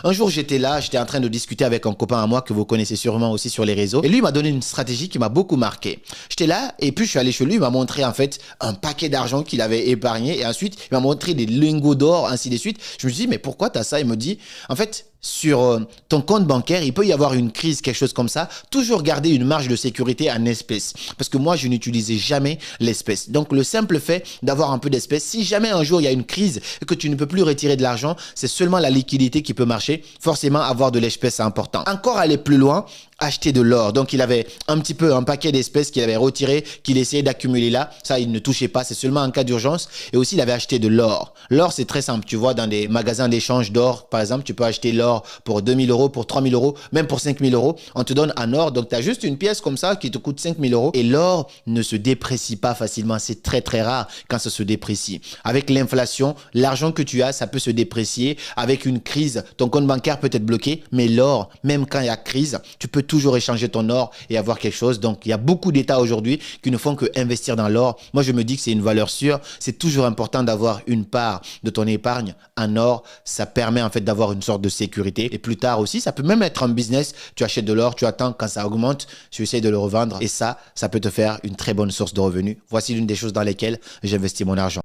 Un jour, j'étais là, j'étais en train de discuter avec un copain à moi que vous connaissez sûrement aussi sur les réseaux. Et lui, il m'a donné une stratégie qui m'a beaucoup marqué. J'étais là et puis je suis allé chez lui, il m'a montré en fait un paquet d'argent qu'il avait épargné. Et ensuite, il m'a montré des lingots d'or, ainsi de suite. Je me suis dit, mais pourquoi tu as ça? Il me dit, en fait, sur ton compte bancaire, il peut y avoir une crise, quelque chose comme ça. Toujours garder une marge de sécurité en espèces. Parce que moi, je n'utilisais jamais l'espèce. Donc, le simple fait d'avoir un peu d'espèces, si jamais un jour il y a une crise et que tu ne peux plus retirer de l'argent, c'est seulement la liquidité qui peut marcher. Forcément, avoir de l'espèce, c'est important. Encore aller plus loin, acheter de l'or. Donc, il avait un paquet d'espèces qu'il avait retiré, qu'il essayait d'accumuler là. Ça, il ne touchait pas. C'est seulement en cas d'urgence. Et aussi, il avait acheté de l'or. L'or, c'est très simple. Tu vois, dans des magasins d'échange d'or, par exemple, tu peux acheter l'or pour 2000 euros, pour 3000 euros, même pour 5000 euros. On te donne en or. Donc, tu as juste une pièce comme ça qui te coûte 5000 euros. Et l'or ne se déprécie pas facilement. C'est très, très rare quand ça se déprécie. Avec l'inflation, l'argent que tu as, ça peut se déprécier. Avec une crise, ton compte bancaire peut être bloqué. Mais l'or, même quand il y a crise, tu peux toujours échanger ton or et avoir quelque chose. Donc, il y a beaucoup d'États aujourd'hui qui ne font que investir dans l'or. Moi, je me dis que c'est une valeur sûre. C'est toujours important d'avoir une part de ton épargne en or. Ça permet en fait d'avoir une sorte de sécurité. Et plus tard aussi, ça peut même être un business. Tu achètes de l'or, tu attends quand ça augmente, tu essaies de le revendre et ça peut te faire une très bonne source de revenus. Voici l'une des choses dans lesquelles j'investis mon argent.